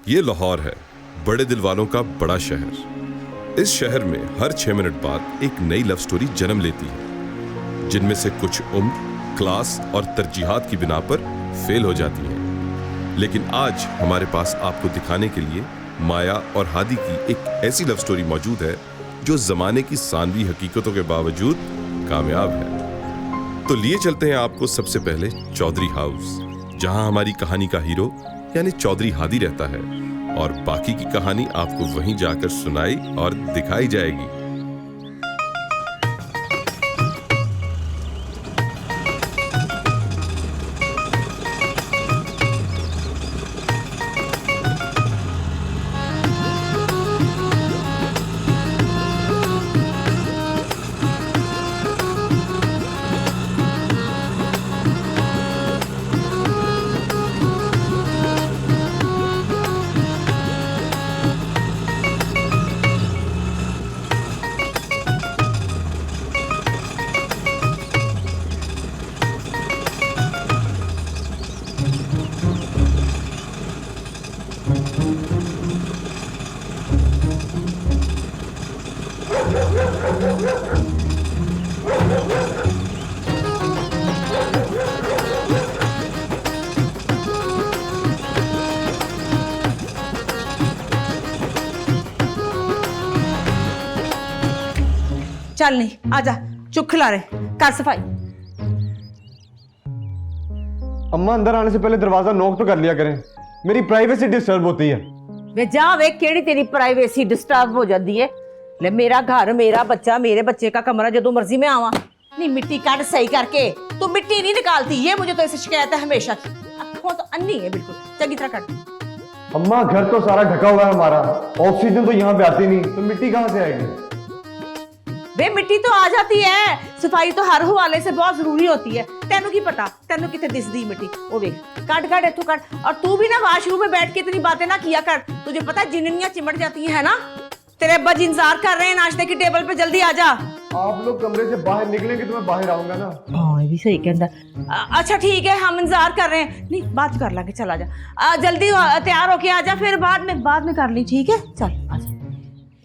ये लाहौर है, बड़े दिल वालों का बड़ा शहर। इस शहर में हर 6 मिनट बाद एक नई लव स्टोरी जन्म लेती है, जिनमें से कुछ उम्र, क्लास और तरजीहात की बिना पर फेल हो जाती हैं। लेकिन आज हमारे पास आपको दिखाने के लिए माया और हादी की एक ऐसी लव स्टोरी मौजूद है जो जमाने की सानवी हकीकतों के बावजूद कामयाब है। तो लिए चलते हैं आपको सबसे पहले चौधरी हाउस, जहां हमारी कहानी का हीरो यानी चौधरी हादी रहता है, और बाकी की कहानी आपको वहीं जाकर सुनाई और दिखाई जाएगी। चल नहीं, आजा, चुप खिला रहे, कर सफाई। अम्मा अंदर आने से पहले दरवाजा नॉक तो कर लिया करें, मेरी प्राइवेसी डिस्टर्ब होती है। वे जा वे, केड़ी तेरी प्राइवेसी डिस्टर्ब हो जाती है। ले मेरा घर, मेरा बच्चा, मेरे बच्चे का कमरा, जो मर्जी में आवा। नहीं मिट्टी काट सही करके, तू मिट्टी नहीं निकालती, ये मुझे तो ऐसी शिकायत है हमेशा की। अखों तो अन्नी है बिल्कुल, चंगी तरह काट। अम्मा घर तो सारा ढका हुआ है हमारा, ऑक्सीजन तो यहाँ पे आती नहीं, तो मिट्टी कहाँ से आएगी? वे मिट्टी तो आ जाती है, सफाई तो हर हवाले से बहुत जरूरी होती है। तेनू की पता, तेनू कितने दिसदी मिट्टी, वो देख काट काट इथों काट। और तू भी ना वाशरूम में बैठ के इतनी बातें ना किया कर, तुझे पता जिन्नियां चिमट जाती है ना। तेरे अब्बा जी इंतजार कर रहे हैं नाश्ते की टेबल पे, जल्दी आ जा। आप लोग कमरे से बाहर निकलेंगे तो मैं बाहर आऊंगा ना। हाँ ये भी सही कहता। अच्छा ठीक है, हम इंतजार कर रहे हैं। नहीं बात कर लागे, चल आ जा, जल्दी तैयार होके आ जा, फिर बाद में कर ली, ठीक है? चल आ जा,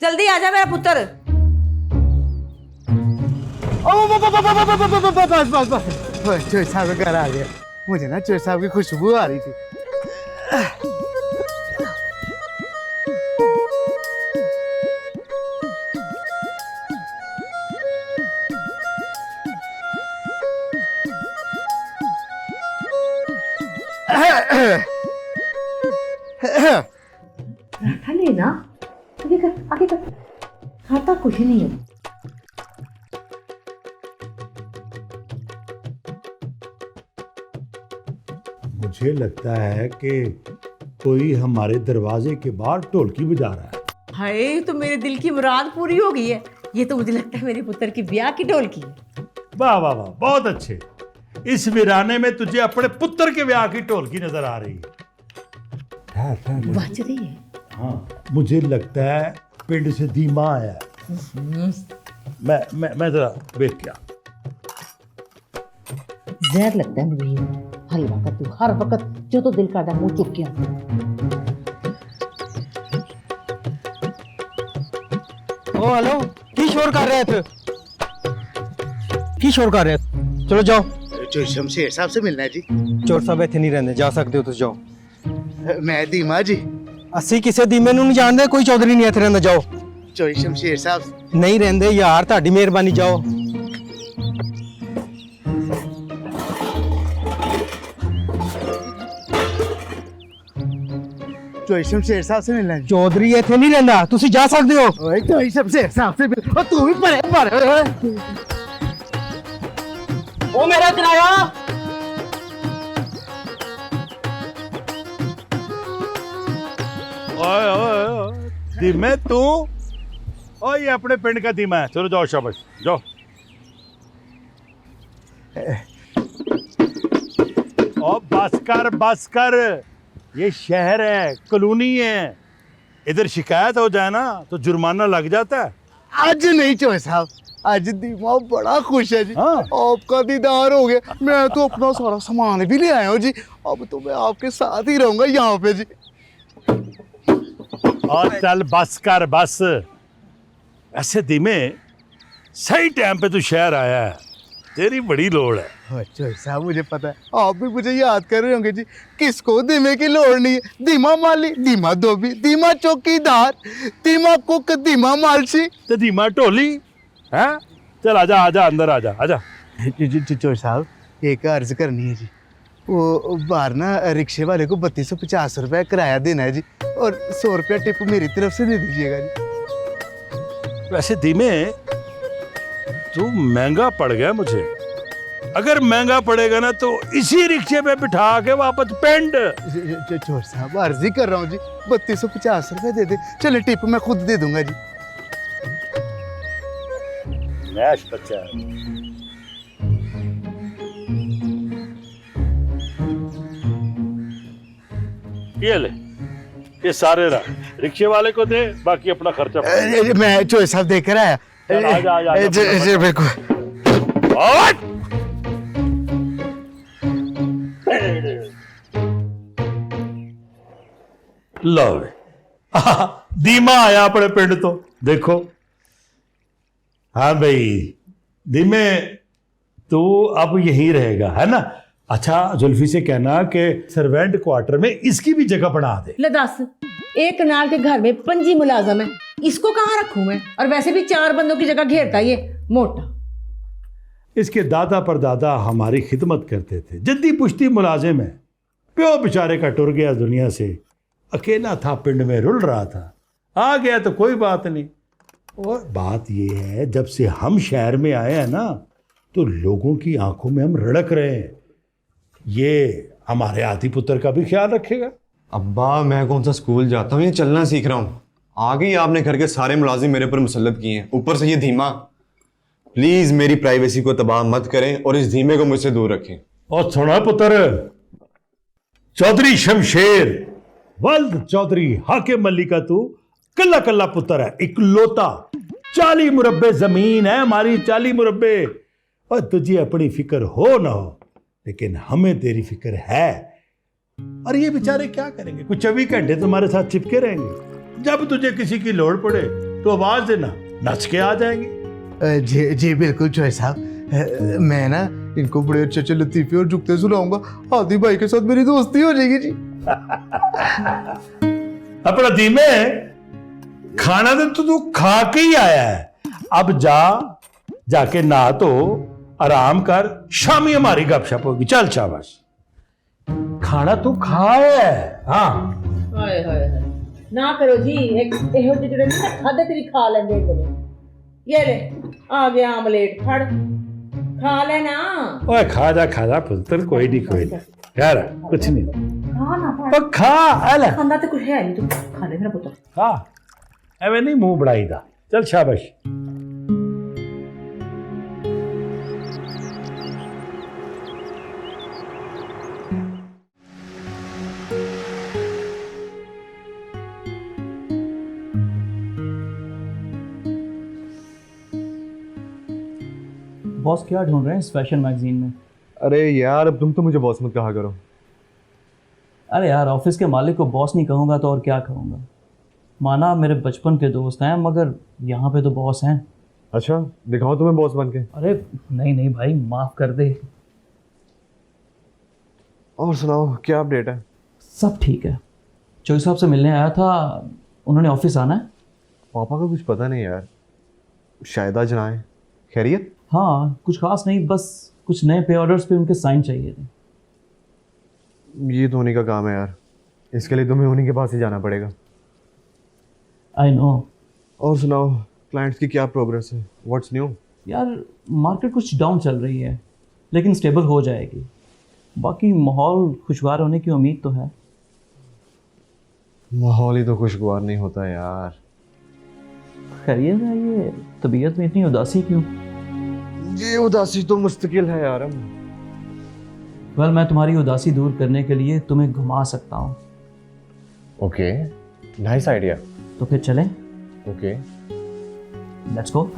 जल्दी आ जा मेरा पुत्र। बस चोर साहब का घर आ गया। मुझे ना चोर साहब की खुशबू आ रही थी। लेना आगे कर, खाता कुछ नहीं है। मुझे लगता है कि कोई हमारे दरवाजे के बाहर ढोलकी बजा रहा है। हाय, तो मेरे दिल की मुराद पूरी हो गई है। ये तो मुझे लगता है मेरे पुत्र की ब्याह की ढोलकी है। वाह वाह वाह, बहुत अच्छे। इस वीराने में तुझे अपने पुत्र के ब्याह की ढोलकी नजर आ रही है। बज रही है। हाँ, मुझे लगता है पिंड से धीमा आया है। मैं जरा देख क्या। जहर लगता है मुझे हर वक्त, तू हर वक्त जो तो दिल का मुंह चुप के ओ हेलो, की शोर कर रहे थे? की शोर कर रहे थे? चलो जाओ। जो शमशेर साहब से मिलना है जी। चोर साहब इतने नहीं रहने, जा सकते हो तो जाओ। मैं धीमा जी। ਅਸੀਂ ਕਿਸੇ ਦੀਮੇ ਨੂੰ ਨਹੀਂ ਜਾਣਦੇ, ਕੋਈ ਚੌਧਰੀ ਨਹੀਂ ਇੱਥੇ ਰਹਿੰਦਾ, ਜਾਓ। चोरी शमशेर साहब ਨਹੀਂ ਰਹਿੰਦੇ ਯਾਰ, ਤੁਹਾਡੀ ਮਿਹਰਬਾਨੀ, ਜਾਓ। चोरी शमशेर साहब से मिलना है जी। ਚੌਧਰੀ ਇੱਥੇ ਨਹੀਂ ਰਹਿੰਦਾ, ਤੁਸੀਂ ਜਾ ਸਕਦੇ ਹੋ। ओए चोरी शमशेर साहब से मिल, और तू भी परे। ਉਹ ਮੇਰਾ ਕਿਰਾਇਆ। ओए ओए ओए, धीमे तू? ओ ये अपने पिंड का धीमा है। चलो जाओ, शाबाश, जाओ। ओ बस कर, ये शहर है, कॉलोनी है। इधर शिकायत हो जाए ना तो जुर्माना लग जाता है। आज नहीं चोरी साहब, आज धीमा बड़ा खुश है जी। हाँ। आपका दीदार हो गया। मैं तो अपना सारा सामान भी ले आया हूँ जी। अब तो मैं आपके साथ ही रहूंगा यहाँ पे जी। और चल बस कर बस। ऐसे धीमे सही टाइम पे तू शहर आया है, तेरी बड़ी लोड़ है। अच्छा साहब मुझे पता है, आप भी मुझे याद कर रहे होंगे जी। किसको धीमे की लोड़ नहीं है? धीमा माली, धीमा धोबी, धीमा चौकीदार, धीमा कुक, धीमा मालसी। तो धीमा ढोली है। चल आजा आजा अंदर आजा आजा। चोर साहब एक अर्ज करनी है जी। वो बाहर ना रिक्शे वाले को 3250 रुपया किराया देना है जी, और 100 रुपया टिप मेरी तरफ से दे दीजिएगा जी। वैसे धीमे तू महंगा पड़ गया मुझे। अगर महंगा पड़ेगा ना तो इसी रिक्शे पे बिठा के वापस पेंड। चोर साहब अर्जी कर रहा हूँ जी, 3250 रुपया दे दे। चले टिप मैं खुद दे दूंगा जी। मैश बच्चा है। ये ले, ये सारे रहा, रिक्शे वाले को दे, बाकी अपना खर्चा। मैं चोर साहब देकर आया। चल, आजा, आजा, आजा, जी बिल्कुल। लो धीमा आया अपने पिंड तो देखो। हाँ भाई धीमे तू अब यहीं रहेगा है ना। अच्छा जुल्फी से कहना कि सर्वेंट क्वार्टर में इसकी भी जगह बना दे। ले दस, एक कनाल के घर में 5 मुलाजम है, इसको कहाँ रखूं मैं? और वैसे भी 4 बंदों की जगह घेरता ये मोटा। इसके दादा परदादा हमारी खिदमत करते थे, जद्दी पुश्ती मुलाजिम है। प्यो बेचारे का टुर गया दुनिया से, अकेला था पिंड में रुल रहा था। आ गया तो कोई बात नहीं। और बात ये है जब से हम शहर में आए हैं ना तो लोगों की आंखों में हम रड़क रहे हैं। ये हमारे आदि पुत्र का भी ख्याल रखेगा। अब्बा मैं कौन सा स्कूल जाता हूँ, ये चलना सीख रहा हूँ। आगे ही आपने घर के सारे मुलाजिम मेरे पर मुसल्लत किए हैं, ऊपर से ये धीमा। प्लीज मेरी प्राइवेसी को तबाह मत करें और इस धीमे को मुझसे दूर रखें। और सुना पुत्र, चौधरी शमशेर वल्द चौधरी हाकिम अली का तू कल्ला कल्ला पुत्र है, इकलौता। 40 मुरब्बे जमीन है हमारी, 40 मुरब्बे। और तुझे अपनी फिक्र हो ना हो, लेकिन हमें तेरी फिक्र है। और ये बेचारे क्या करेंगे? कुछ 24 घंटे तुम्हारे साथ चिपके रहेंगे। जब तुझे किसी की लोड़ पड़े तो आवाज देना, नच के आ जाएंगे। जी जी बिल्कुल चोर साहब। मैं ना इनको बड़े अच्छे अच्छे लतीफे और जुगते सुनाऊंगा। आदि भाई के साथ मेरी दोस्ती हो जाएगी जी। अपना धीमे खाना तो तू खा के ही आया है। अब जाके नहा तो आराम कर, शामी हमारी गपशप होगी। चल शाबाश, खाना तू खाया है। हाँ हाय हाय हाय, ना करो जी। एक एहो जिहड़े ना खादे तेरी खा लेंदे ने। ये ले आ गया आमलेट, फड़ खा लेना। ओए खा जा पुत्र, कोई नहीं यार, कुछ नहीं। खा ना फड़। ओ खा आला खांदा तो कुछ है नहीं, तू खा ले मेरा पुत्र। खा, एवं नहीं मुंह बढ़ाई दा। चल शाबाश। बॉस क्या ढूंढ रहे हैं इस फैशन मैगजीन में? अरे यार अब तुम तो मुझे बॉस मत कहा करो। अरे यार ऑफिस के मालिक को बॉस नहीं कहूँगा तो और क्या कहूँगा। माना मेरे बचपन के दोस्त हैं, मगर यहाँ पे तो बॉस हैं। अच्छा दिखाओ तुम्हें बॉस बन के। अरे नहीं भाई, माफ़ कर दे। और सुनाओ क्या अपडेट है? सब ठीक है। चौधरी साहब से मिलने आया था, उन्होंने ऑफिस आना है। पापा का कुछ पता नहीं यार, शायद आज ना आए। खैरियत? हाँ कुछ खास नहीं, बस कुछ नए पे ऑर्डर्स पे उनके साइन चाहिए थे। ये तो उन्हीं का काम है यार, इसके लिए तुम्हें उन्हीं के पास ही जाना पड़ेगा। I know. और सुनाओ क्लाइंट्स की क्या प्रोग्रेस है? What's new? यार मार्केट कुछ डाउन चल रही है, लेकिन स्टेबल हो जाएगी। बाकी माहौल खुशगवार होने की उम्मीद तो है। माहौल ही तो खुशगवार नहीं होता यार। खैरियत है? ये तबीयत में इतनी उदासी क्यों? ये उदासी तो मुस्तकिल है यार। वेल मैं तुम्हारी उदासी दूर करने के लिए तुम्हें घुमा सकता हूँ। Okay nice idea. तो फिर चलें? Okay let's go.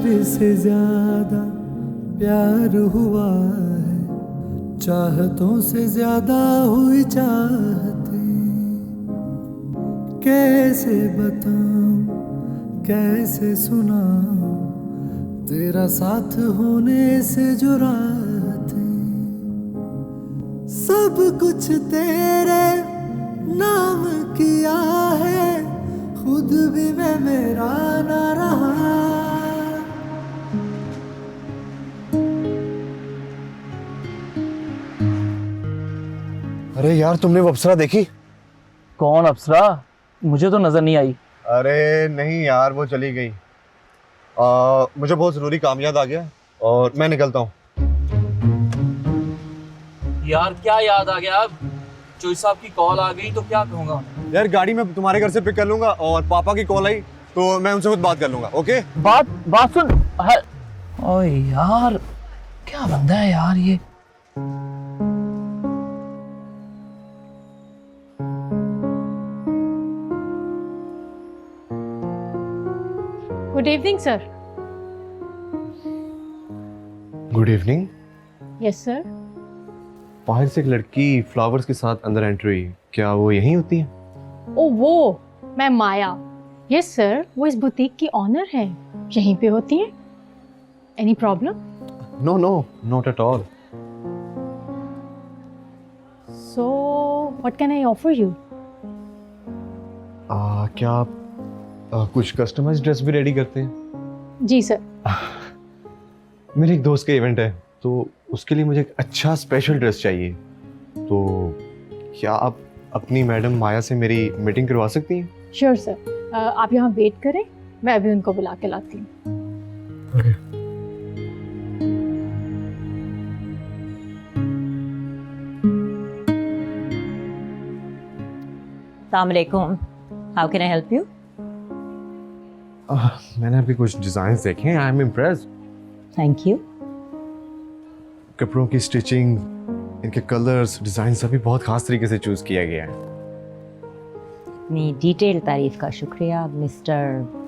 प्यार से ज्यादा प्यार हुआ है, चाहतों से ज्यादा हुई चाहते। कैसे बताऊं कैसे सुनाऊं तेरा साथ होने से जो रातें, सब कुछ तेरे नाम किया है, खुद भी मैं मेरा ना रहा। अरे यार, तुमने वो अप्सरा देखी? कौन अप्सरा? मुझे तो नजर नहीं आई। अरे नहीं यार, वो चली गई। मुझे बहुत ज़रूरी काम याद आ गया और मैं निकलता हूँ। यार क्या याद आ गया? अब चोई साहब की कॉल आ गई तो क्या कहूँगा? यार गाड़ी मैं तुम्हारे घर से पिक कर लूंगा और पापा की कॉल आई तो मैं उनसे खुद बात कर लूंगा। ओके? बात सुन। ओए यार, क्या बंदा है यार ये। Good evening sir. Good evening. Yes sir. बाहर से एक लड़की फ्लावर्स के साथ अंदर एंट्री हुई, क्या वो यहीं होती है? ओ वो, मैं माया। यस सर, वो इस बुटीक की ऑनर है, यहीं पे होती है। Any problem? No no, not at all. So what can I offer you? क्या आप कुछ कस्टमाइज ड्रेस भी रेडी करते हैं? जी सर। मेरे एक दोस्त का इवेंट है तो उसके लिए मुझे एक अच्छा स्पेशल ड्रेस चाहिए, तो क्या आप अपनी मैडम माया से मेरी मीटिंग करवा सकती हैं? श्योर सर, आप यहाँ वेट करें, मैं अभी उनको बुला के लाती हूँ। अस्सलामुअलैकुम, how can I help you? मैंने अभी कुछ डिज़ाइंस देखे हैं, I am impressed. Thank you. कपड़ों की स्टिचिंग, इनके कलर्स, डिज़ाइन सभी बहुत खास तरीके से चूज़ किया गया है। अपनी डिटेल तारीफ का शुक्रिया मिस्टर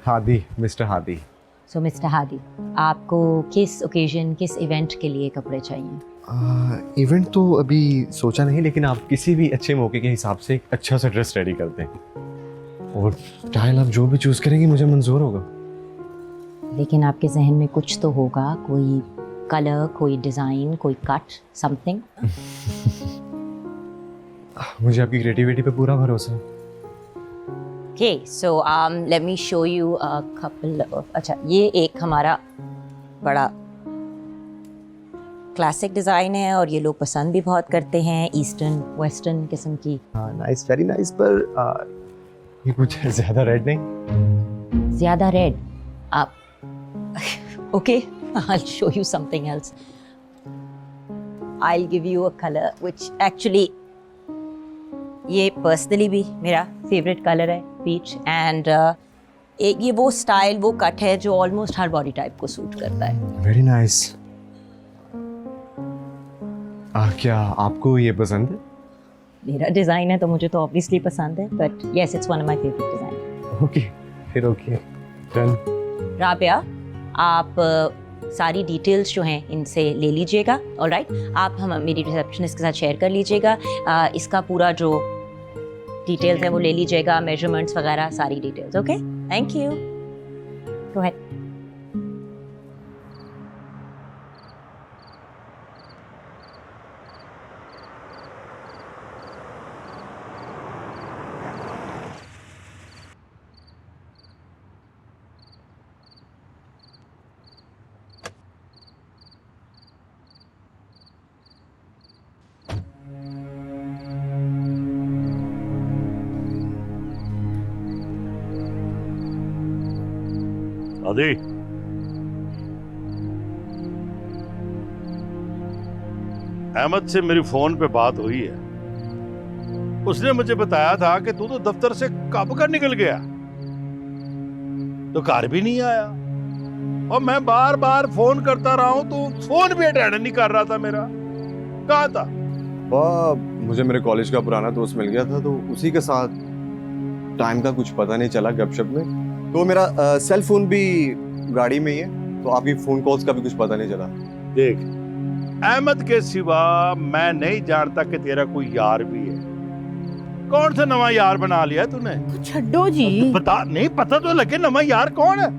हादी, मिस्टर हादी। सो मिस्टर हादी, आपको किस ओकेजन, किस इवेंट के लिए कपड़े चाहिए? इवेंट तो अभी सोचा नहीं, लेकिन आप किसी भी अच्छे मौके के हिसाब से एक अच्छा सा ड्रेस रेडी कर दें और स्टाइल आप जो भी चूज़ करेंगे मुझे मंजूर होगा। लेकिन आपके जहन में कुछ तो होगा, कोई कलर, कोई डिज़ाइन, कोई कट, समथिंग। मुझे आपकी क्रिएटिविटी पे पूरा भरोसा है। Okay, so let me show you a couple of, अच्छा ये एक हमारा बड़ा क्लासिक डिज़ाइन है और ये लोग पसंद भी बहुत करते हैं, ईस्टर्न वेस्टर्न किस्म की। नाइस, वेरी नाइस, पर ये कुछ ज़्यादा रेड नहीं। ज़्यादा रेड? आप okay, I'll show you something else. I'll give you a color which actually ये पर्सनली भी मेरा फेवरेट कलर है, पीच, एंड एक ये वो स्टाइल, वो कट है जो ऑलमोस्ट हर बॉडी टाइप को सूट करता है। Very nice. क्या आपको ये पसंद है? मेरा डिज़ाइन है तो मुझे तो ऑब्वियसली पसंद है, but yes it's one of my favourite design. Okay, फिर ओके, डन। राबिया, आप सारी डिटेल्स जो हैं इनसे ले लीजिएगा, ऑलराइट? आप हम मेरी रिसेप्शनिस्ट के साथ शेयर कर लीजिएगा, इसका पूरा जो डिटेल्स है वो ले लीजिएगा, मेजरमेंट्स वगैरह सारी details. Okay, thank you, go ahead. आदि, अहमद से मेरी फोन पे बात हुई है। उसने मुझे बताया था कि तू तो दफ्तर से कब का निकल गया, तो घर भी नहीं आया, और मैं बार बार फोन करता रहा हूं, तो फोन भी अटेंड नहीं कर रहा था मेरा। कहाँ था? मुझे मेरे कॉलेज का पुराना दोस्त मिल गया था, तो उसी के साथ टाइम का कुछ पता नहीं चला गपशप में, तो मेरा सेल फोन भी गाड़ी में ही है, तो आपकी फोन कॉल्स का भी कुछ पता नहीं चला। देख, अहमद के सिवा मैं नहीं जानता कि तेरा कोई यार भी है। कौन सा नवा यार बना लिया तूने? छड्डो जी, बता, नहीं पता तो लगे नवा यार कौन है।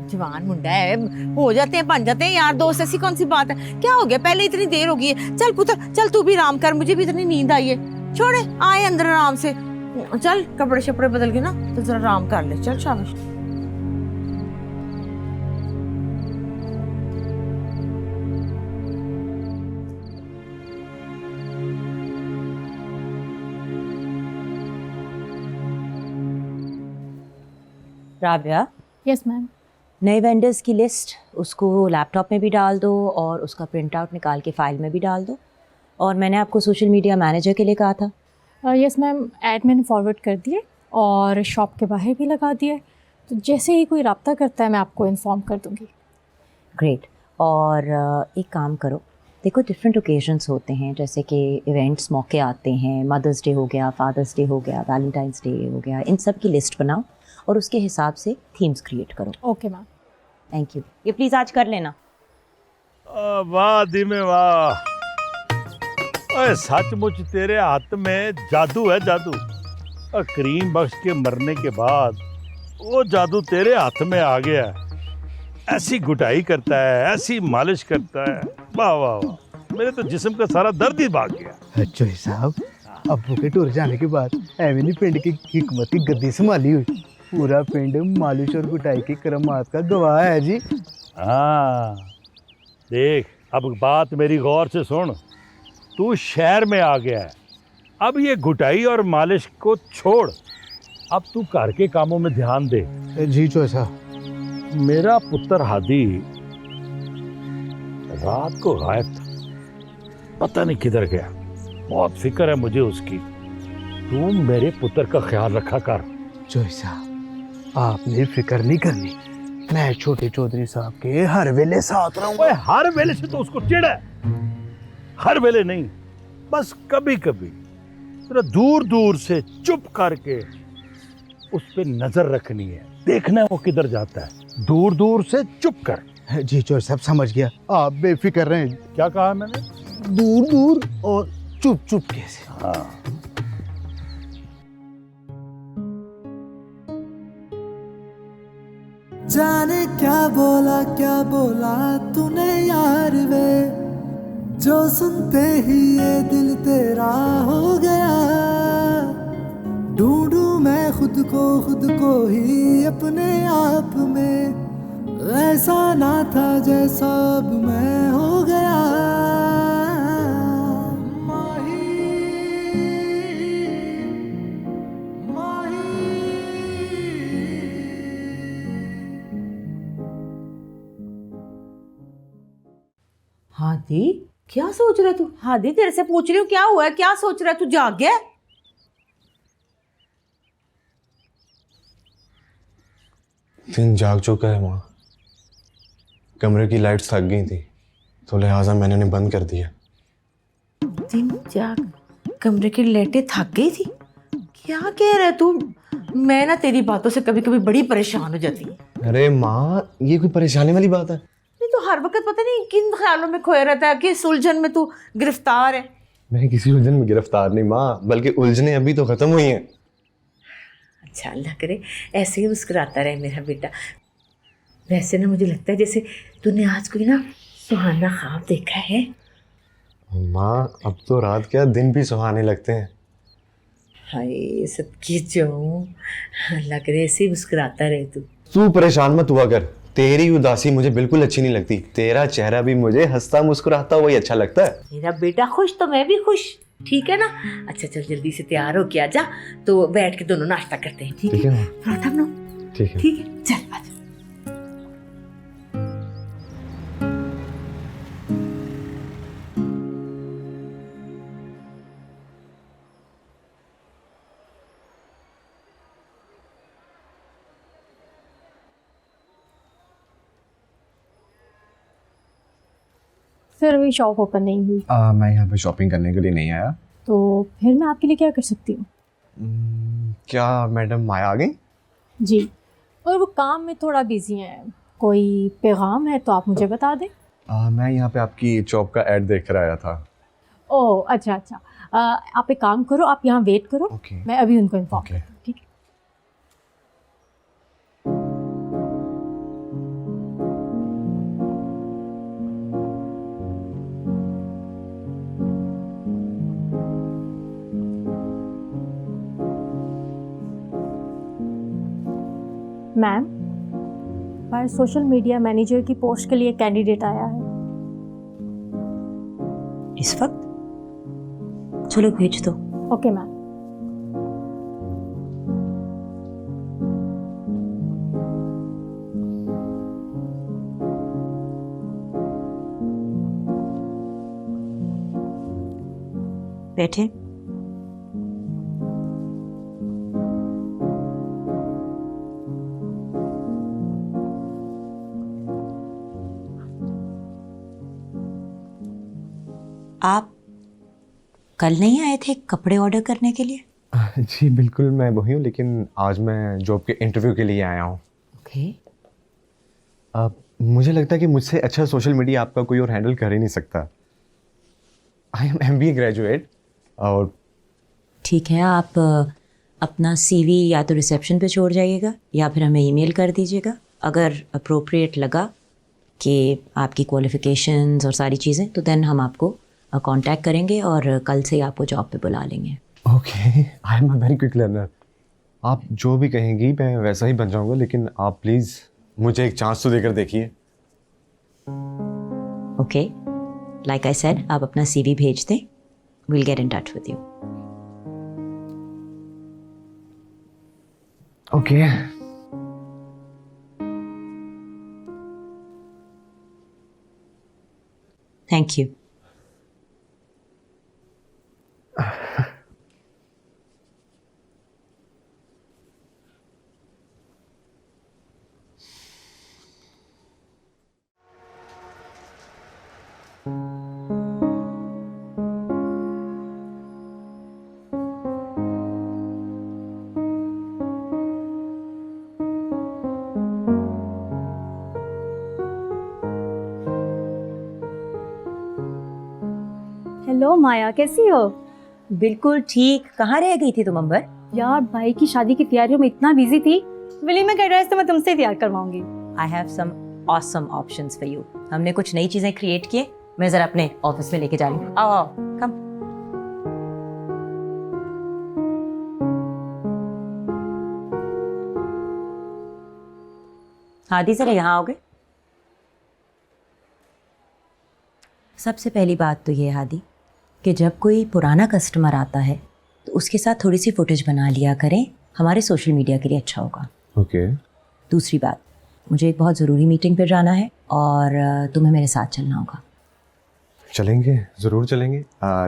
जवान मुंडा है, हो जाते हैं, बन जाते हैं यार दोस्त, ऐसी कौन सी बात है? क्या हो गया, पहले इतनी देर हो गई है। चल पुत्र, चल तू भी आराम कर, मुझे भी इतनी नींद आई है। छोड़े, आए अंदर आराम से। चल कपड़े शपड़े बदल के ना तो जरा आराम कर ले। चल शाबाश। Rabia, yes ma'am. नए वेंडर्स की लिस्ट उसको लैपटॉप में भी डाल दो और उसका प्रिंट आउट निकाल के फाइल में भी डाल दो। और मैंने आपको सोशल मीडिया मैनेजर के लिए कहा था। यस मैम, ऐड मैंने फॉरवर्ड कर दिए और शॉप के बाहर भी लगा दिया, तो जैसे ही कोई रब्ता करता है मैं आपको इन्फॉर्म कर दूँगी। ग्रेट। और एक काम करो, देखो डिफरेंट ओकेजन्स होते हैं, जैसे कि इवेंट्स मौके आते हैं, मदर्स डे हो गया, फादर्स डे हो गया, वैलेंटाइंस डे हो गया, इन सब की लिस्ट बनाओ और उसके हिसाब से थीम्स क्रिएट करो। Okay ma'am. Thank you. ये प्लीज़ आज कर लेना। वाह दिमे वाह, ओए सचमुच तेरे हाथ में जादू है, जादू। और करीम बख्श के मरने के बाद वो जादू तेरे हाथ में आ गया। ऐसी गुटाई करता है, ऐसी मालिश करता है, वाह वाह वाह, मेरे तो जिस्म का सारा दर्द ही भाग गया। अच्छा साहब, अब्बू के टूर जाने के बाद एवनी पिंड की हिकमत की गद्दी संभाली हुई। पूरा पिंड मालिश और गुटाई की करमात का गवाह है जी। हाँ देख, अब बात मेरी गौर से सुन। तू शहर में आ गया है, अब ये गुटाई और मालिश को छोड़, अब तू घर के कामों में ध्यान दे। जी चो साहब। मेरा पुत्र हादी रात को गायब था, पता नहीं किधर गया। बहुत फिक्र है मुझे उसकी। तू मेरे पुत्र का ख्याल रखा कर। चो साहब, आपने फिक्र नहीं करनी, मैं छोटे चौधरी साहब के हर वेले साथ रहूंगा। हर वेले से तो उसको चिढ़ है, हर वेले नहीं, बस कभी कभी तेरा दूर दूर से चुप करके उस पे नजर रखनी है, देखना है वो किधर जाता है। दूर दूर से चुप कर। जी चोर साहब समझ गया, आप बेफिक्र रहें। क्या कहा मैंने? दूर दूर और चुप चुप कैसे। हाँ। जाने क्या बोला तूने यार वे, जो सुनते ही ये दिल तेरा हो गया। ढूंढूं मैं खुद को ही अपने आप में, ऐसा ना था जैसा अब मैं हो गया। हादी, क्या सोच रहा है तू? हादी, तेरे से पूछ रही हूँ क्या हुआ है, क्या सोच रहा है तू? जाग गया? दिन जाग चुका है माँ। कमरे की लाइट्स थक गई थी तो लिहाजा मैंने उन्हें बंद कर दिया। दिन जाग, कमरे की लाइटें थक गई थी? क्या कह रहा है तू? मैं ना तेरी बातों से कभी कभी बड़ी परेशान हो जाती हूँ। अरे माँ, ये कोई परेशानी वाली बात है? नहीं तो हर वक्त पता नहीं किन ख्यालों में खोया रहता है, किस उलझन में तू गिरफ्तार है। मैं किसी उलझन में गिरफ्तार नहीं माँ, बल्कि उलझने अभी तो खत्म हुई हैं। अच्छा, अल्लाह करे ऐसे ही मुस्कुराता रहे मेरा बेटा। वैसे ना मुझे लगता है जैसे तूने आज कोई ना सुहाना ख्वाब देखा है। माँ, अब तो रात क्या दिन भी सुहाने लगते हैं। हाय सदकी जाऊं, अल्लाह करे ऐसे ही मुस्कुराता रहे तू। तू परेशान मत हुआ कर, तेरी उदासी मुझे बिल्कुल अच्छी नहीं लगती। तेरा चेहरा भी मुझे हंसता मुस्कुराता वही अच्छा लगता है। मेरा बेटा खुश तो मैं भी खुश, ठीक है ना? अच्छा चल जल्दी से तैयार हो के आ जा, तो बैठ के दोनों नाश्ता करते हैं, ठीक है? पराठा बनाओ। ठीक है। ठीक है, चल आ जा। फिर अभी शॉप ओपन नहीं हुई, मैं यहाँ पे शॉपिंग करने के लिए नहीं आया। तो फिर मैं आपके लिए क्या कर सकती हूँ? क्या मैडम माया आ गई? जी, और वो काम में थोड़ा बिजी हैं, कोई पैगाम है तो आप मुझे बता दें। मैं यहाँ पे आपकी जॉब का ऐड देख कर आया था। ओह अच्छा अच्छा, आप एक काम करो, आप यहाँ वेट करो, Okay. मैं अभी उनको इन्फॉर्म Okay. करती हूँ, ठीक है। मैम, हमारे सोशल मीडिया मैनेजर की पोस्ट के लिए कैंडिडेट आया है। इस वक्त? चलो भेज दो। Okay ma'am. बैठे। आप कल नहीं आए थे कपड़े ऑर्डर करने के लिए? जी बिल्कुल, मैं वही हूँ, लेकिन आज मैं जॉब के इंटरव्यू के लिए आया हूँ। ओके। मुझे लगता है कि मुझसे अच्छा सोशल मीडिया आपका कोई और हैंडल कर ही नहीं सकता। I am MBA graduate. और ठीक है, आप अपना CV या तो रिसेप्शन पे छोड़ जाइएगा या फिर हमें ईमेल कर दीजिएगा। अगर अप्रोप्रिएट लगा कि आपकी क्वालिफ़िकेशंस और सारी चीज़ें, तो देन हम आपको कांटेक्ट करेंगे और कल से ही आपको जॉब पे बुला लेंगे। Okay, I am a very quick learner. आप जो भी कहेंगी मैं वैसा ही बन जाऊँगा, लेकिन आप प्लीज़ मुझे एक चांस तो देकर देखिए। ओके, लाइक आई सेड, आप अपना CV भेज दें, will get in touch with you. Okay. Thank you. Hello Maya, कैसी हो? बिल्कुल ठीक। कहाँ रह गई थी तुम अंबर? यार भाई की शादी की तैयारियों में इतना बिजी थी। वलीमे का ड्रेस तो मैं तुमसे तैयार करवाऊंगी। I have some awesome options for you. हमने कुछ नई चीजें क्रिएट किए, मैं जरा अपने ऑफिस में लेके जा रही हूँ। आओ आओ, कम। हादी जरा यहाँ आओगे? सबसे पहली बात तो ये हादी कि जब कोई पुराना कस्टमर आता है तो उसके साथ थोड़ी सी फुटेज बना लिया करें, हमारे सोशल मीडिया के लिए अच्छा होगा। ओके। दूसरी बात, मुझे एक बहुत ज़रूरी मीटिंग पे जाना है और तुम्हें मेरे साथ चलना होगा। चलेंगे, ज़रूर चलेंगे।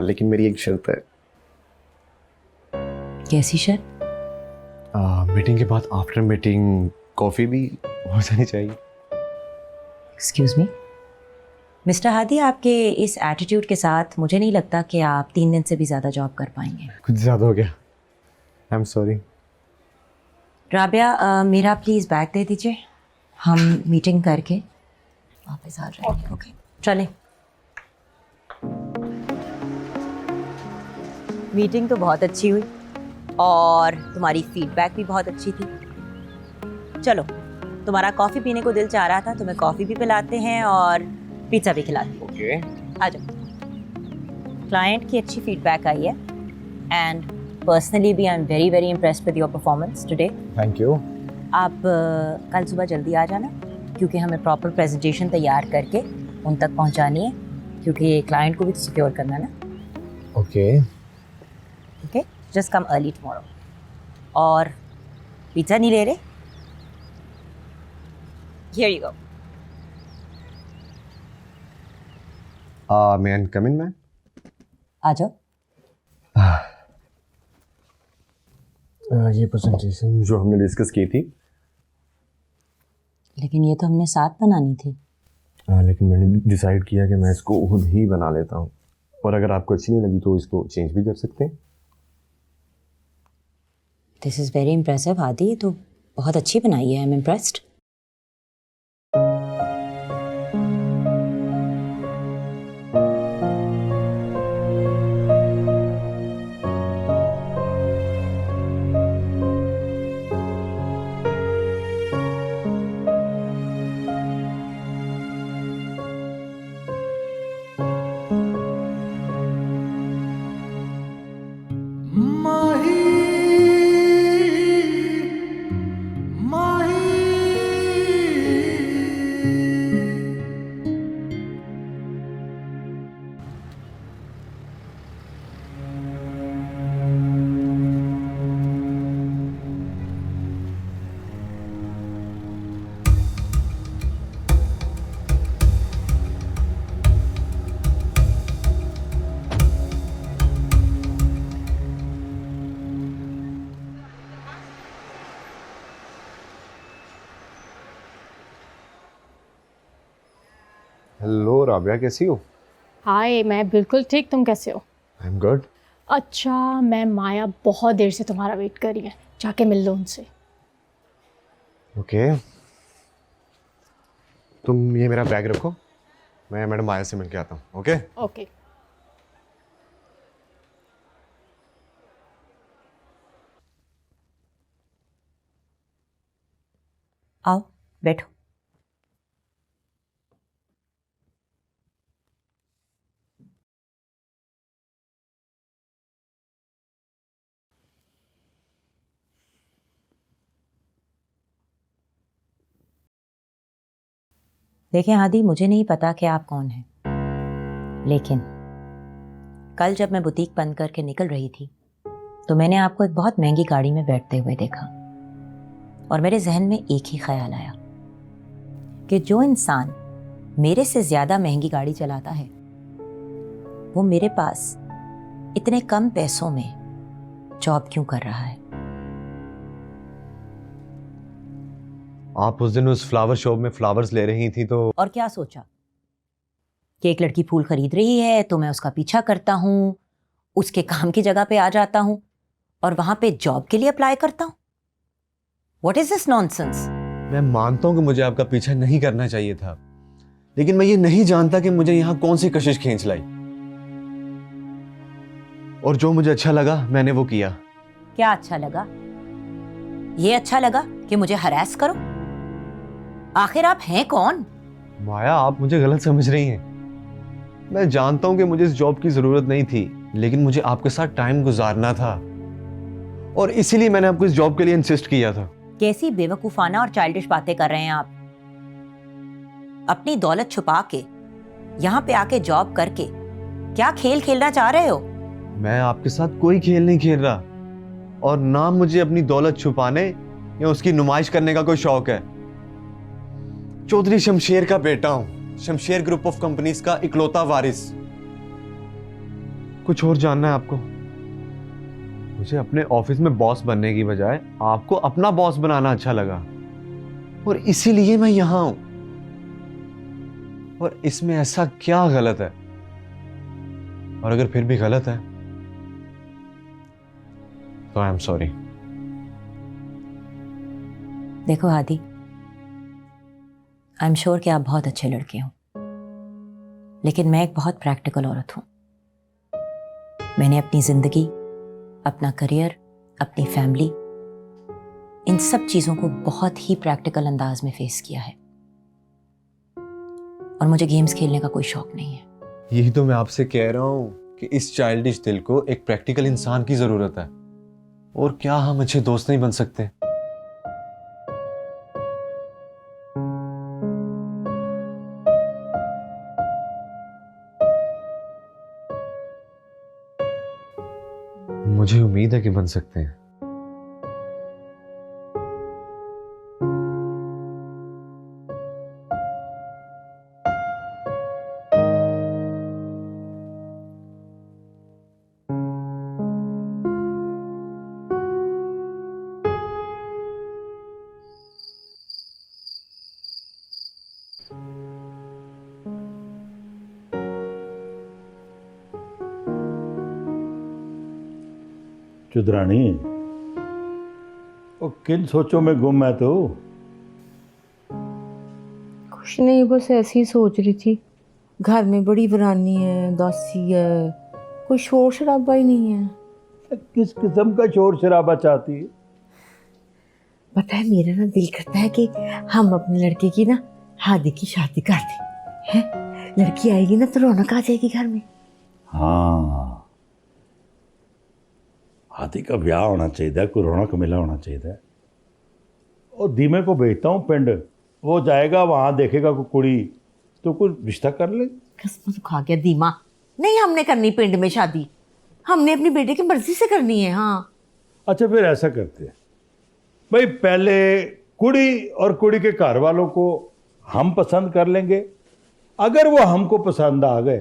लेकिन मेरी एक शर्त है। कैसी शर्त? मीटिंग के बाद आफ्टर मीटिंग कॉफ़ी भी हो जानी चाहिए। एक्सक्यूज़ मी मिस्टर हादी, आपके इस एटीट्यूड के साथ मुझे नहीं लगता कि आप 3 दिन से भी ज़्यादा जॉब कर पाएंगे। कुछ ज़्यादा हो गया, आई एम सॉरी। राबिया, मेरा प्लीज़ बैग दे दीजिए, हम मीटिंग करके वापस आ जाएंगे। ओके, चलें। मीटिंग तो बहुत अच्छी हुई और तुम्हारी फीडबैक भी बहुत अच्छी थी। चलो, तुम्हारा कॉफ़ी पीने को दिल चाह रहा था, तुम्हें कॉफ़ी भी पिलाते हैं और पिज़्ज़ा भी खिलाते हैं। ओके। आ जाओ। क्लाइंट की अच्छी फीडबैक आई है एंड पर्सनली भी I am very very impressed with your performance today. Thank you. आप कल सुबह जल्दी आ जाना, क्योंकि हमें प्रॉपर प्रेजेंटेशन तैयार करके उन तक पहुंचानी है, क्योंकि क्लाइंट को भी तो सिक्योर करना है ना। Okay. Okay, just come early tomorrow. और पिज़्ज़ा नहीं ले रहे? Here you go. May I come in ma'am? आ जाओ। ये प्रेजेंटेशन जो हमने डिस्कस की थी, लेकिन ये तो हमने साथ बनानी थी। लेकिन मैंने डिसाइड किया कि मैं इसको खुद ही बना लेता हूँ, और अगर आपको अच्छी नहीं लगी तो इसको चेंज भी कर सकते हैं। This is very impressive Hadi, तो बहुत अच्छी बनाई है, I am impressed. Hello Rabia, कैसी हो? हाय, मैं बिल्कुल ठीक, तुम कैसे हो? I am good. अच्छा, मैं माया बहुत देर से तुम्हारा वेट कर रही है, जाके मिल लो उनसे। ओके, तुम ये मेरा बैग रखो, मैं मैडम माया से मिल के आता हूँ। Okay okay. आओ बैठो। देखें हादी, मुझे नहीं पता कि आप कौन हैं, लेकिन कल जब मैं बुटीक बंद करके निकल रही थी तो मैंने आपको एक बहुत महंगी गाड़ी में बैठते हुए देखा और मेरे जहन में एक ही ख्याल आया कि जो इंसान मेरे से ज़्यादा महंगी गाड़ी चलाता है वो मेरे पास इतने कम पैसों में जॉब क्यों कर रहा है। आप उस दिन उस फ्लावर शॉप में फ्लावर्स ले रही थी तो और क्या सोचा कि एक लड़की फूल खरीद रही है तो मैं उसका पीछा करता हूँ, उसके काम की जगह पे आ जाता हूँ और वहां पे जॉब के लिए अप्लाई करता हूँ। What is this nonsense? मैं मानता हूँ कि मुझे आपका पीछा नहीं करना चाहिए था, लेकिन मैं ये नहीं जानता कि मुझे यहाँ कौन सी कशिश खींच लाई, और जो मुझे अच्छा लगा मैंने वो किया। क्या अच्छा लगा? ये अच्छा लगा कि मुझे हरास करो? आखिर आप हैं कौन? माया, आप मुझे गलत समझ रही हैं। मैं जानता हूं कि मुझे इस जॉब की जरूरत नहीं थी, लेकिन मुझे आपके साथ टाइम गुजारना था और इसीलिए मैंने आपको इस जॉब के लिए इंसिस्ट किया था। कैसी बेवकूफाना और चाइल्डिश बातें कर रहे हैं आप। अपनी दौलत छुपा के यहाँ पे आके जॉब करके क्या खेल खेलना चाह रहे हो? मैं आपके साथ कोई खेल नहीं खेल रहा, और ना मुझे अपनी दौलत छुपाने या उसकी नुमाइश करने का कोई शौक है। चौधरी शमशेर का बेटा हूं, शमशेर ग्रुप ऑफ कंपनीज का इकलौता वारिस। कुछ और जानना है आपको? मुझे अपने ऑफिस में बॉस बनने की बजाय आपको अपना बॉस बनाना अच्छा लगा, और इसीलिए मैं यहां हूं। और इसमें ऐसा क्या गलत है? और अगर फिर भी गलत है तो आई एम सॉरी। देखो हादी, आई एम श्योर कि आप बहुत अच्छे लड़के हो, लेकिन मैं एक बहुत प्रैक्टिकल औरत हूं। मैंने अपनी जिंदगी, अपना करियर, अपनी फैमिली, इन सब चीजों को बहुत ही प्रैक्टिकल अंदाज में फेस किया है, और मुझे गेम्स खेलने का कोई शौक नहीं है। यही तो मैं आपसे कह रहा हूं कि इस चाइल्डिश दिल को एक प्रैक्टिकल इंसान की जरूरत है। और क्या हम अच्छे दोस्त नहीं बन सकते? मुझे उम्मीद है कि बन सकते हैं। चुदरानी, वो किन सोचों में गुम है तो? कुछ नहीं, बस ऐसी ही सोच रही थी। घर में बड़ी वीरानी है, दासी है, कोई शोर शराबा ही नहीं है। किस किस्म का शोर शराबा चाहती है? पता है, मेरा ना दिल करता है कि हम अपने लड़के की ना हादी की शादी कर दें। हैं? लड़की आएगी ना तो रौनक आ जाएगी घर में। हाँ, हाथी का ब्याह होना चाहिए, कोई रौनक मेला होना चाहिए। और धीमे को भेजता हूँ पिंड, वो जाएगा वहां, देखेगा कोई कुड़ी तो कोई रिश्ता कर ले। किस्मत खा गया धीमा। नहीं, हमने करनी पिंड में शादी, हमने अपनी बेटे की मर्जी से करनी है। हाँ अच्छा, फिर ऐसा करते हैं भाई, पहले कुड़ी और कुड़ी के घर वालों को हम पसंद कर लेंगे। अगर वो हमको पसंद आ गए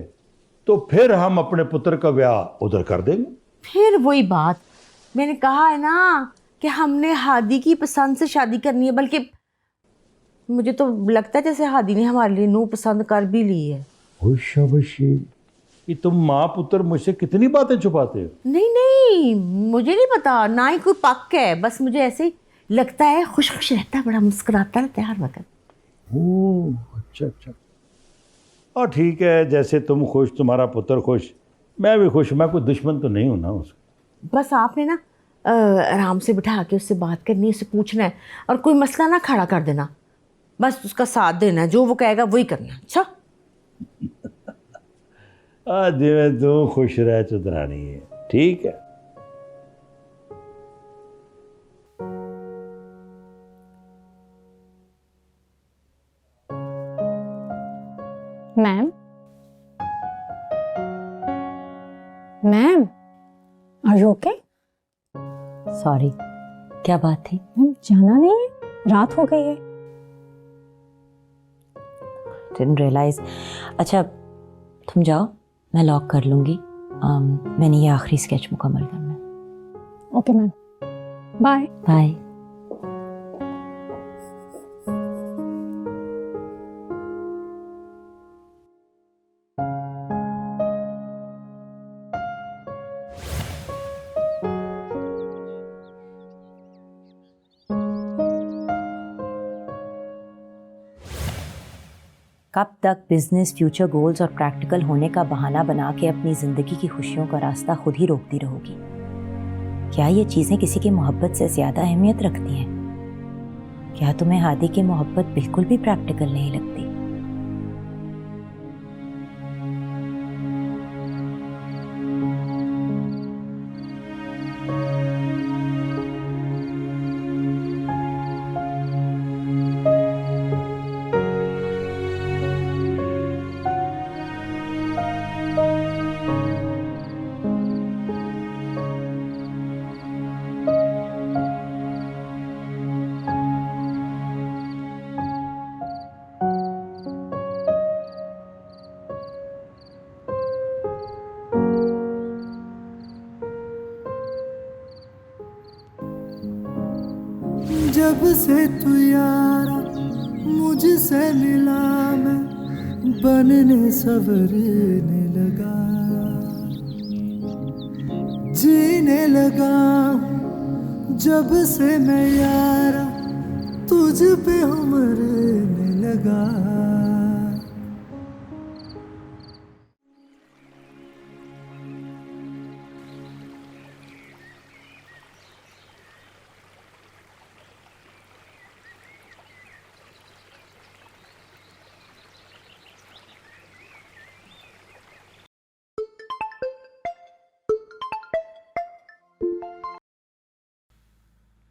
तो फिर हम अपने पुत्र का ब्याह उधर कर देंगे। फिर वही बात, मैंने कहा है ना कि हमने हादी की पसंद से शादी करनी है, बल्कि मुझे तो लगता है जैसे हादी ने हमारे लिए नूह पसंद कर भी ली है। ओ शाबाशी, ये तुम माँ पुत्र मुझसे कितनी बातें छुपाते हो। नहीं नहीं, मुझे नहीं पता, ना ही कोई पक है, बस मुझे ऐसे ही लगता है। खुश खुश रहता है, बड़ा मुस्कुराता रहता है हर वक्त। ओ अच्छा अच्छा, और ठीक है, जैसे तुम खुश, तुम्हारा पुत्र खुश, मैं भी खुश। मैं कोई दुश्मन तो नहीं हूं ना उसका। बस आपने ना आराम से बिठा के उससे बात करनी है, उससे पूछना है, और कोई मसला ना खड़ा कर देना, बस उसका साथ देना है, जो वो कहेगा वही करना। अच्छा आज जिवें तू खुश रह चुदरानी है, ठीक है। Ma'am, ma'am, are you okay? Sorry, क्या बात थी? मैम जाना नहीं है, रात हो गई है। Didn't realise. अच्छा तुम जाओ, मैं लॉक कर लूँगी। मैंने ये आखिरी स्केच मुकम्मल करना है। Okay ma'am, bye bye. कब तक बिजनेस, फ्यूचर गोल्स और प्रैक्टिकल होने का बहाना बना के अपनी ज़िंदगी की खुशियों का रास्ता खुद ही रोकती रहोगी? क्या ये चीज़ें किसी की मोहब्बत से ज़्यादा अहमियत रखती हैं? क्या तुम्हें हादी की मोहब्बत बिल्कुल भी प्रैक्टिकल नहीं लगती? जब से तू यारा मुझसे मिला, मैं बनने संवरने लगा, जीने लगा हूँ जब से मैं यारा, तुझ पे हूँ मरने लगा।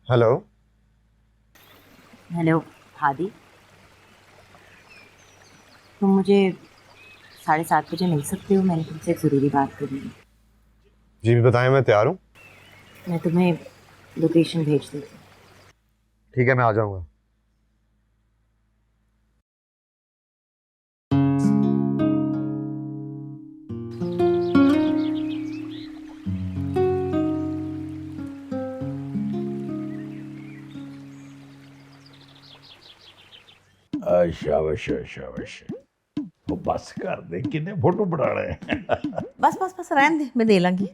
हेलो हेलो हादी, तुम मुझे 7:30 बजे मिल सकते हो? मैंने तुमसे एक ज़रूरी बात करनी है। जी बताएं, मैं तैयार हूँ। मैं तुम्हें लोकेशन भेज देती हूँ। ठीक है, मैं आ जाऊँगा। शाबाश शाबाश, वो बस कर दे, किन्ने फोटो बनाने हैं। बस बस बस रहने दे, मैं दे लांगी।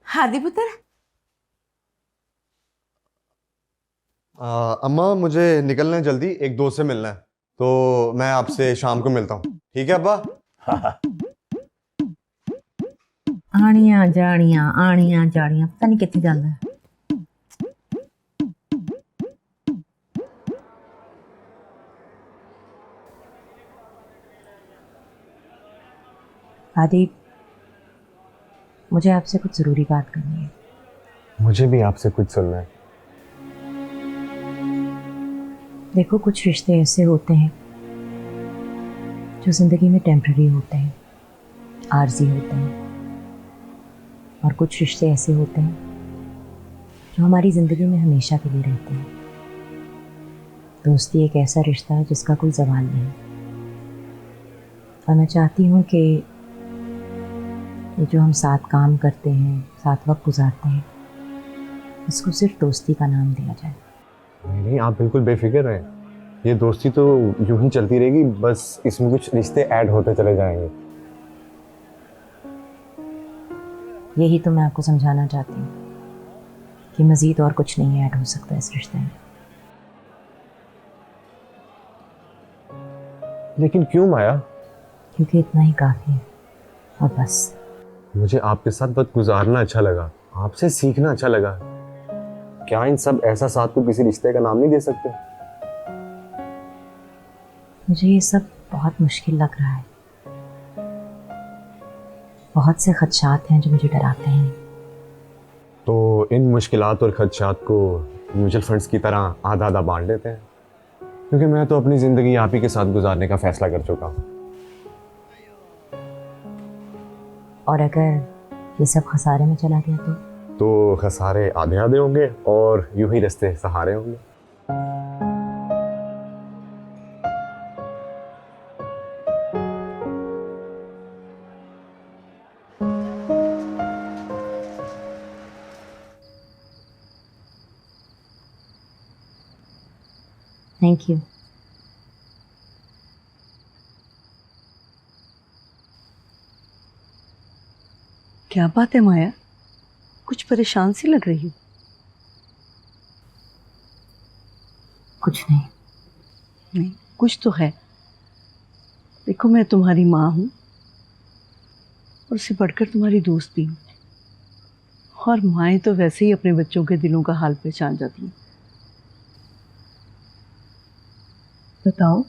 हादी पुत्र, अम्मा मुझे निकलना है जल्दी, एक दोस्त से मिलना है, तो मैं आपसे शाम को मिलता हूँ। ठीक है अब्बा? आनियां जानियां, पता नहीं कितने जाना है। हादी, मुझे आपसे कुछ ज़रूरी बात करनी है। मुझे भी आपसे कुछ सुनना है। देखो, कुछ रिश्ते ऐसे होते हैं जो ज़िंदगी में टेम्पररी होते हैं, आर्जी होते हैं, और कुछ रिश्ते ऐसे होते हैं जो हमारी ज़िंदगी में हमेशा के लिए रहते हैं। दोस्ती एक ऐसा रिश्ता है जिसका कोई ज़वाल नहीं, और मैं चाहती हूँ कि ये जो हम साथ काम करते हैं, साथ वक्त गुजारते हैं, इसको सिर्फ दोस्ती का नाम दिया जाए। नहीं, आप बिल्कुल बेफिक्र रहें। ये दोस्ती तो यूं ही चलती रहेगी, बस इसमें कुछ रिश्ते ऐड होते चले जाएंगे। यही तो मैं आपको समझाना चाहती हूँ कि मज़ीद और कुछ नहीं ऐड हो सकता इस रिश्ते में। लेकिन क्यों माया? क्योंकि इतना ही काफ़ी है और बस। मुझे आपके साथ वक्त गुजारना अच्छा लगा, आपसे सीखना अच्छा लगा। क्या इन सब एहसासात को किसी रिश्ते का नाम नहीं दे सकते? मुझे ये सब बहुत मुश्किल लग रहा है। बहुत से खदशात हैं जो मुझे डराते हैं। तो इन मुश्किलात और खदशात को म्यूचुअल फंड्स की तरह आधा आधा बांट लेते हैं, क्योंकि मैं तो अपनी ज़िंदगी आप ही के साथ गुजारने का फैसला कर चुका हूँ। और अगर ये सब खसारे में चला गया तो खसारे आधे आधे होंगे और यूं ही रास्ते सहारे होंगे। Thank you. क्या बात है माया, कुछ परेशान सी लग रही हो। कुछ नहीं। नहीं, कुछ तो है। देखो, मैं तुम्हारी माँ हूँ और उससे बढ़कर तुम्हारी दोस्त भी हूँ। और माएँ तो वैसे ही अपने बच्चों के दिलों का हाल पहचान जाती हैं। बताओ।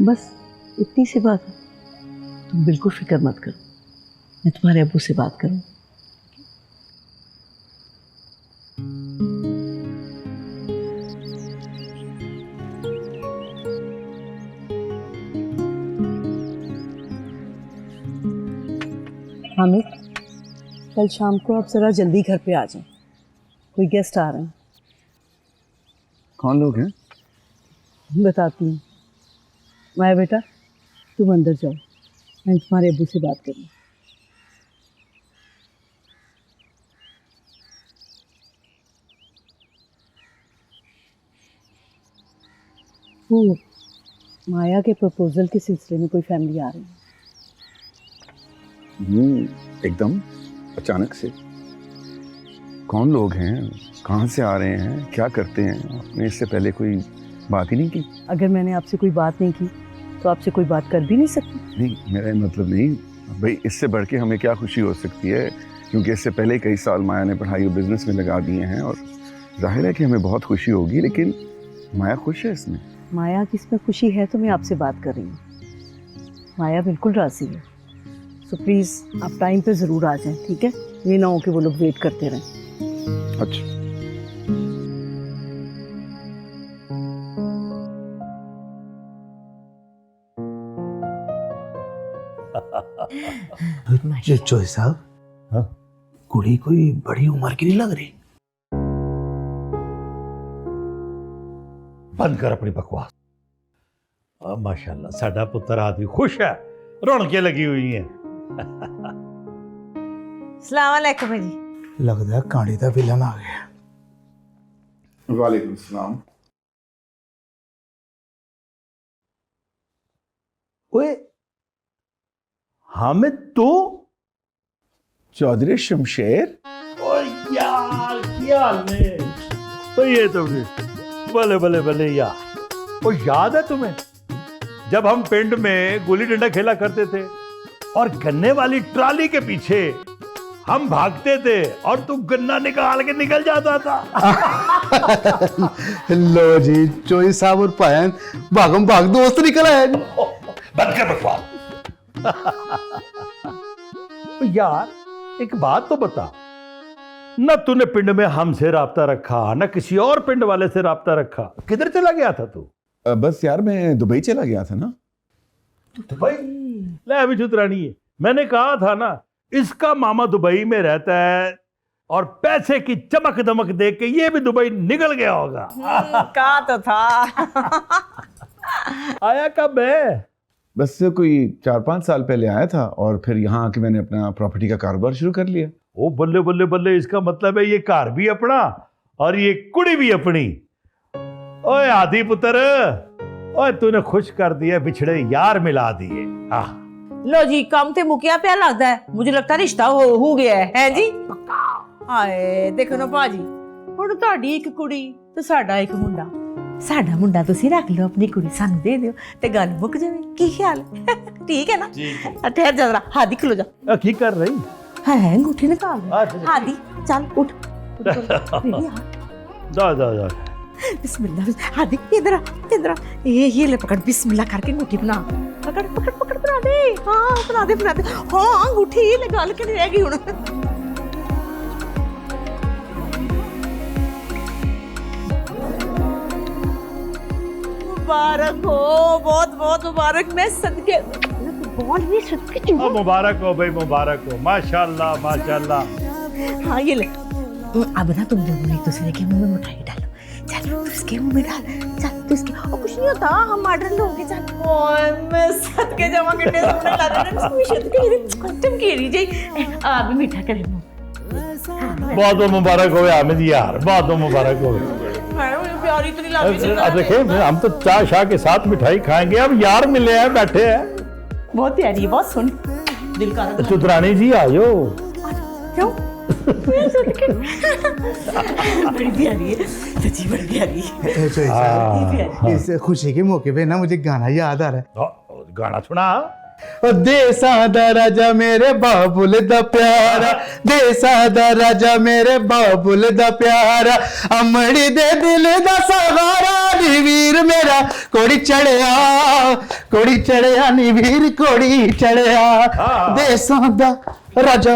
बस इतनी सी बात है, तुम बिल्कुल फिक्र मत करो, मैं तुम्हारे अब्बू से बात करूँ। हामिद, कल शाम को आप ज़रा जल्दी घर पे आ जाएं, कोई गेस्ट आ रहे हैं। कौन लोग हैं? बताती हूँ। माया बेटा, तुम अंदर जाओ, मैं तुम्हारे अब्बू से बात करूँ। वो माया के प्रपोजल के सिलसिले में कोई फैमिली आ रही है। एकदम अचानक से। कौन लोग हैं, कहाँ से आ रहे हैं, क्या करते हैं? आपने इससे पहले कोई बात ही नहीं की? अगर मैंने आपसे कोई बात नहीं की तो आपसे कोई बात कर भी नहीं सकती। नहीं, मेरा मतलब नहीं भाई, इससे बढ़ के हमें क्या खुशी हो सकती है, क्योंकि इससे पहले कई साल माया ने पढ़ाई और बिजनेस में लगा दिए हैं और जाहिर है कि हमें बहुत खुशी होगी, लेकिन माया खुश है इसमें। माया की इसमें खुशी है तो मैं आपसे बात कर रही हूँ। माया बिल्कुल राजी है, सो प्लीज़ आप टाइम पे ज़रूर आ जाएं, ठीक है? ये ना हो कि वो लोग वेट करते रहें। अच्छा, चोई साहब, हाँ? कुड़ी कोई बड़ी उम्र की नहीं लग रही। बंद कर अपनी बकवास। माशाल्लाह, साडा पुत्र आदि खुश है, रौनकें लगी हुई हैं। अस्सलाम वालेकुम जी। लगता है कहानी का विलन आ गया। वालेकुम सलाम। ओए हामिद, तू? चौधरी शमशेर। ओ यार, क्या हाल है? तो ये तो भले भले भले यार। वो याद है तुम्हें जब हम पिंड में गुल्ली डंडा खेला करते थे और गन्ने वाली ट्राली के पीछे हम भागते थे और तू गन्ना निकाल के निकल जाता था। लो जी, चोई साहब और पायन भागम भाग दोस्त निकल आए। बंद कर बकवास। यार एक बात तो बता, न तूने पिंड में हमसे राब्ता रखा, न किसी और पिंड वाले से राब्ता रखा, किधर चला गया था तू? बस यार, मैं दुबई चला गया था ना। दुबई? ले अभी चुतरानी है, मैंने कहा था ना इसका मामा दुबई में रहता है और पैसे की चमक दमक देख के ये भी दुबई निकल गया होगा। कहा तो था। आया कब है? बस कोई 4-5 साल पहले आया था और फिर यहाँ आके मैंने अपना प्रॉपर्टी का कारोबार शुरू कर लिया। ओ बल्ले बल्ले बल्ले, इसका मतलब है ये घर भी अपना और ये कुड़ी भी अपनी। ओए आदि पुत्र, ओए तूने खुश कर दिया, बिछड़े यार मिला दिए। लो जी, काम ते मुकिया पे लगता है, मुझे लगता है रिश्ता हो गया है जी। हाय देखो ना भाजी, ਹੁਣ ਤੁਹਾਡੀ ਇੱਕ ਕੁੜੀ ਤੇ ਸਾਡਾ ਇੱਕ ਮੁੰਡਾ। ਸਾਡਾ ਮੁੰਡਾ ਤੁਸੀਂ ਰੱਖ ਲਓ, ਆਪਣੀ ਕੁੜੀ ਸਾਨੂੰ ਦੇ ਦਿਓ ਤੇ ਗੱਲ ਮੁੱਕ ਜਾਵੇ। ਕੀ ਖਿਆਲ ਹੈ? ठीक है ना? ठहर जा जरा, हादी खलो जा। की कर रही है अंगूठी निकाल। हादी चल उठ। जा जा जा। बिस्मिल्लाह। हादी इधर आ। ये ले पकड़, बिस्मिल्लाह करके अंगूठी बना। पकड़ पकड़ पकड़, बना दे। हाँ बना दे। हाँ अंगूठी ले, गल के रह गई हुण। मुबारक हो, बहुत बहुत मुबारक। मैं सदके बोल भी सदके चुमा। मुबारक हो भाई, मुबारक हो। माशाल्लाह माशाल्लाह। हाँ ये ले। अब ना तुम दोनों एक दूसरे के मुंह में मिठाई डालो। चल तू उसके मुंह में डाल। चल तू उसके, और कुछ नहीं होता, हम मॉडर्न लोग हैं। चल ओए मैं सदके जमा के टेस्ट में ला देना। इसमें सदके कस्टम की रही जी। आप भी मीठा करें मुंह। बहुत बहुत मुबारक हो हामिद यार, बहुत बहुत मुबारक हो। प्यारी तो नहीं लगी। अब देखिए हम तो चाय शाह के साथ मिठाई खाएंगे, अब यार मिले हैं, बैठे हैं। बहुत प्यारी है, बहुत सुन दिल का। चुतरानी जी आयो। क्यों? बड़ी प्यारी है सच्ची, बड़ी प्यारी है। इस खुशी के मौके पे ना मुझे गाना याद आ रहा है। गाना सुना। देसा दा राजा मेरे बाबुल दा प्यारा, देसा दा राजा मेरे बाबुल दा प्यारा, अमड़ी दे दिल दा सहारा नी वीर मेरा कोड़ी चढ़िया नी वीर कोड़ी चढ़िया। देसा दा राजा